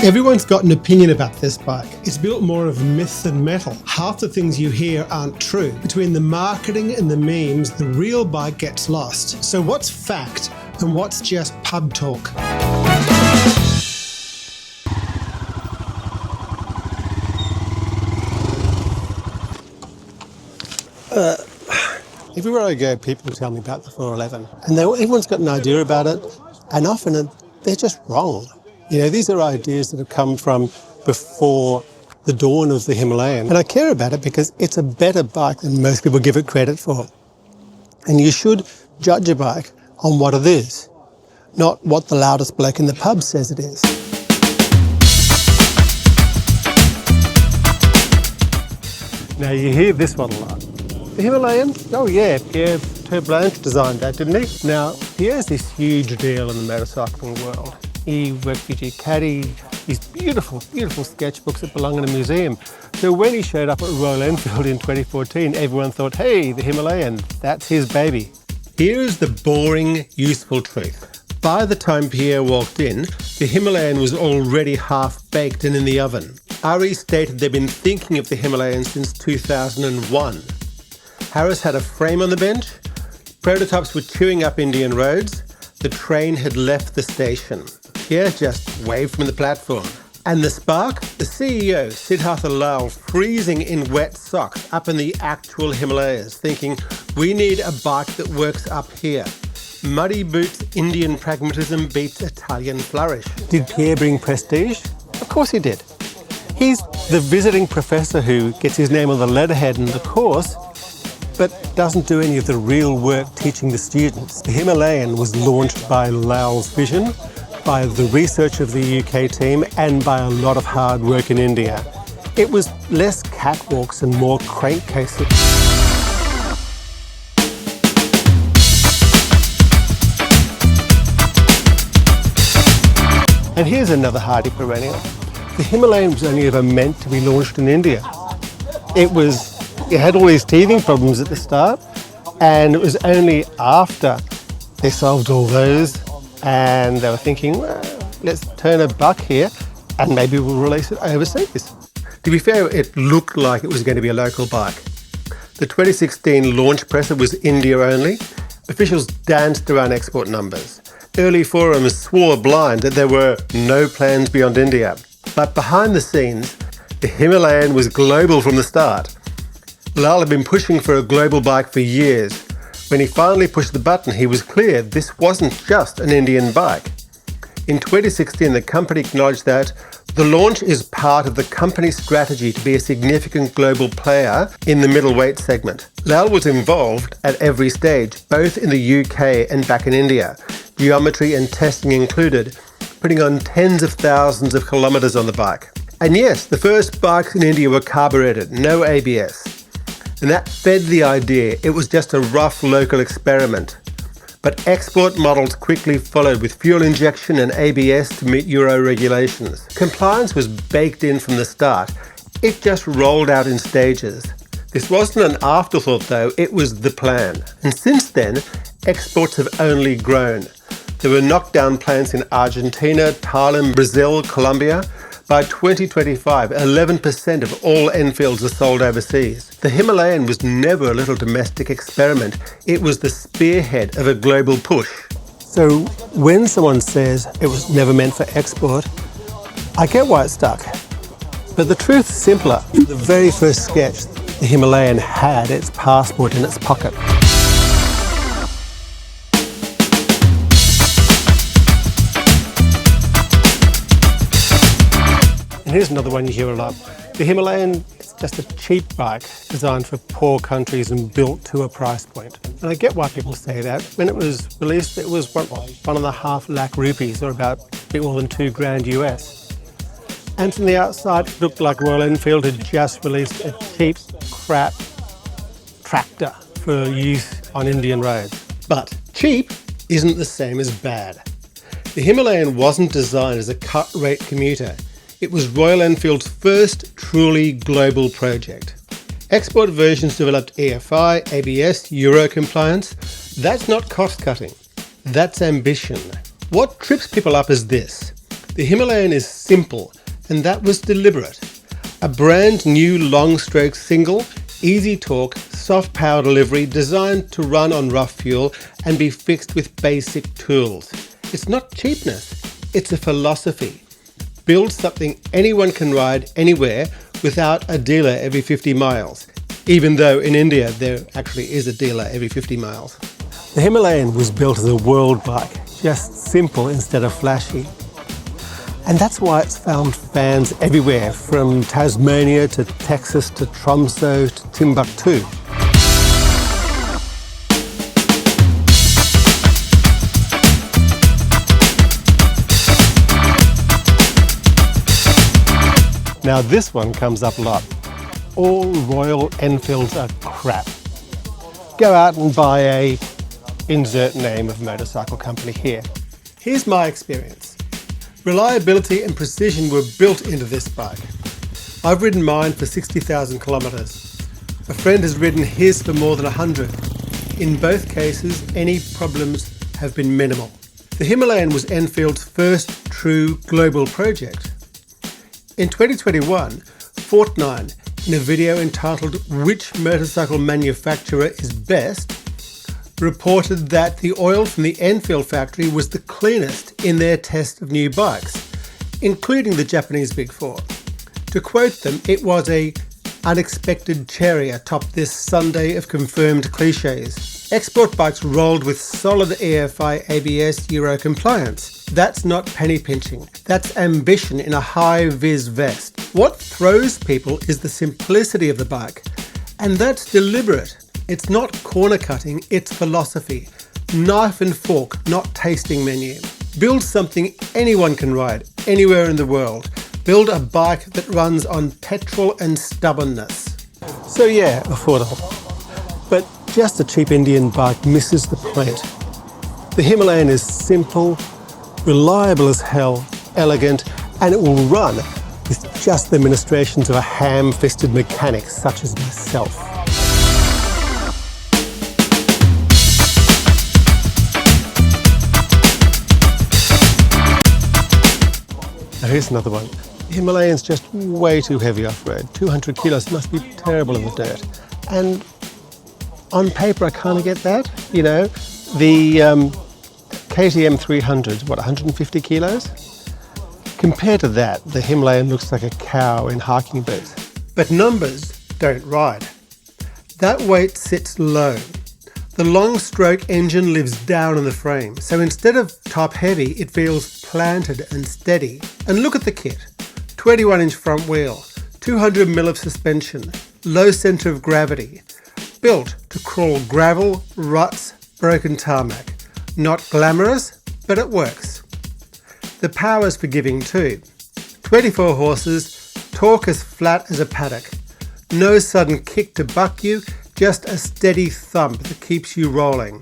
Everyone's got an opinion about this bike. It's built more of myth than metal. Half the things you hear aren't true. Between the marketing and the memes, the real bike gets lost. So what's fact and what's just pub talk? Everywhere I go, people tell me about the 411. And everyone's got an idea about it, and often they're just wrong. You know, these are ideas that have come from before the dawn of the Himalayan. And I care about it because it's a better bike than most people give it credit for. And you should judge a bike on what it is, not what the loudest bloke in the pub says it is. Now you hear this one a lot. The Himalayan? Oh yeah, Pierre Terblanche designed that, didn't he? Now, Pierre's this huge deal in the motorcycling world. He worked for Caddy, these beautiful, beautiful sketchbooks that belong in a museum. So when he showed up at Royal Enfield in 2014, everyone thought, hey, the Himalayan, that's his baby. Here's the boring, useful truth. By the time Pierre walked in, the Himalayan was already half-baked and in the oven. RE stated they'd been thinking of the Himalayan since 2001. Harris had a frame on the bench, prototypes were chewing up Indian roads, the train had left the station. Pierre just waved from the platform. And the spark? The CEO, Siddhartha Lal, freezing in wet socks up in the actual Himalayas, thinking, we need a bike that works up here. Muddy boots Indian pragmatism beats Italian flourish. Did Pierre bring prestige? Of course he did. He's the visiting professor who gets his name on the letterhead in the course, but doesn't do any of the real work teaching the students. The Himalayan was launched by Lal's vision, by the research of the UK team, and by a lot of hard work in India. It was less catwalks and more crankcases. And here's another hardy perennial. The Himalayan was only ever meant to be launched in India. It had all these teething problems at the start, and it was only after they solved all those and they were thinking, well, let's turn a buck here and maybe we'll release it overseas. To be fair, it looked like it was going to be a local bike. The 2016 launch presser was India only. Officials danced around export numbers. Early forums swore blind that there were no plans beyond India. But behind the scenes, the Himalayan was global from the start. Lal had been pushing for a global bike for years. When he finally pushed the button, he was clear this wasn't just an Indian bike. In 2016, the company acknowledged that the launch is part of the company's strategy to be a significant global player in the middleweight segment. Lal was involved at every stage, both in the UK and back in India. Geometry and testing included, putting on tens of thousands of kilometres on the bike. And yes, the first bikes in India were carburetted, no ABS. And that fed the idea it was just a rough local experiment. But export models quickly followed with fuel injection and ABS to meet Euro regulations. Compliance was baked in from the start. It just rolled out in stages. This wasn't an afterthought though, it was the plan. And since then, exports have only grown. There were knockdown plants in Argentina, Thailand, Brazil, Colombia. By 2025, 11% of all Enfields are sold overseas. The Himalayan was never a little domestic experiment. It was the spearhead of a global push. So when someone says it was never meant for export, I get why it stuck. But the truth is simpler. The very first sketch, the Himalayan had its passport in its pocket. Here's another one you hear a lot. The Himalayan is just a cheap bike designed for poor countries and built to a price point. And I get why people say that. When it was released, it was what, 1.5 lakh rupees, or about a bit more than $2,000 US. And from the outside, it looked like Royal Enfield had just released a cheap, crap tractor for use on Indian roads. But cheap isn't the same as bad. The Himalayan wasn't designed as a cut-rate commuter. It was Royal Enfield's first truly global project. Export versions developed EFI, ABS, Euro compliance. That's not cost cutting. That's ambition. What trips people up is this. The Himalayan is simple, and that was deliberate. A brand new long-stroke single, easy torque, soft power delivery designed to run on rough fuel and be fixed with basic tools. It's not cheapness, it's a philosophy. Build something anyone can ride anywhere without a dealer every 50 miles, even though in India there actually is a dealer every 50 miles. The Himalayan was built as a world bike, just simple instead of flashy. And that's why it's found fans everywhere, from Tasmania to Texas to Tromsø to Timbuktu. Now this one comes up a lot. All Royal Enfields are crap. Go out and buy a insert name of motorcycle company here. Here's my experience. Reliability and precision were built into this bike. I've ridden mine for 60,000 kilometres. A friend has ridden his for more than 100. In both cases, any problems have been minimal. The Himalayan was Enfield's first true global project. In 2021, Fortnite, in a video entitled "Which Motorcycle Manufacturer is Best?", reported that the oil from the Enfield factory was the cleanest in their test of new bikes, including the Japanese Big Four. To quote them, it was a unexpected cherry atop this sundae of confirmed cliches. Export bikes rolled with solid EFI ABS Euro compliance. That's not penny pinching, that's ambition in a high-vis vest. What throws people is the simplicity of the bike, and that's deliberate. It's not corner cutting, it's philosophy. Knife and fork, not tasting menu. Build something anyone can ride, anywhere in the world. Build a bike that runs on petrol and stubbornness. So yeah, affordable. But just a cheap Indian bike misses the point. The Himalayan is simple, reliable as hell, elegant, and it will run with just the ministrations of a ham-fisted mechanic such as myself. Now here's another one. The Himalayan's just way too heavy off-road. 200 kilos must be terrible in the dirt. And on paper I kind of get that, you know. The KTM 300 is what, 150 kilos? Compared to that, the Himalayan looks like a cow in hiking boots. But numbers don't ride. That weight sits low. The long-stroke engine lives down in the frame, so instead of top-heavy, it feels planted and steady. And look at the kit. 21-inch front wheel, 200 mm of suspension, low centre of gravity. Built to crawl gravel, ruts, broken tarmac. Not glamorous, but it works. The power's forgiving too. 24 horses, torque as flat as a paddock. No sudden kick to buck you, just a steady thump that keeps you rolling.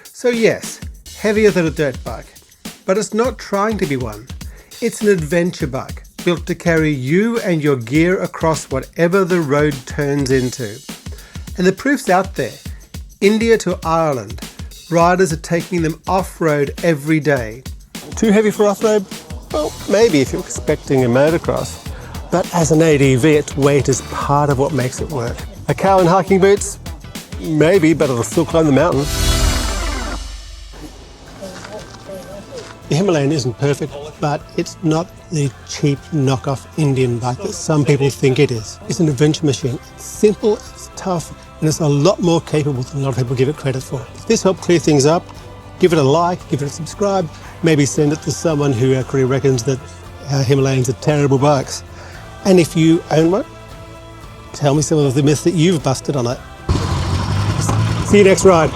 So yes, heavier than a dirt bike, but it's not trying to be one. It's an adventure bike, built to carry you and your gear across whatever the road turns into. And the proof's out there. India to Ireland, riders are taking them off-road every day. Too heavy for off-road? Well, maybe if you're expecting a motocross. But as an ADV, its weight is part of what makes it work. A cow in hiking boots? Maybe, but it'll still climb the mountain. The Himalayan isn't perfect, but it's not the cheap knockoff Indian bike that some people think it is. It's an adventure machine. It's simple, it's tough, and it's a lot more capable than a lot of people give it credit for. If this helped clear things up, give it a like, give it a subscribe, maybe send it to someone who actually reckons that Himalayans are terrible bikes. And if you own one, tell me some of the myths that you've busted on it. See you next ride.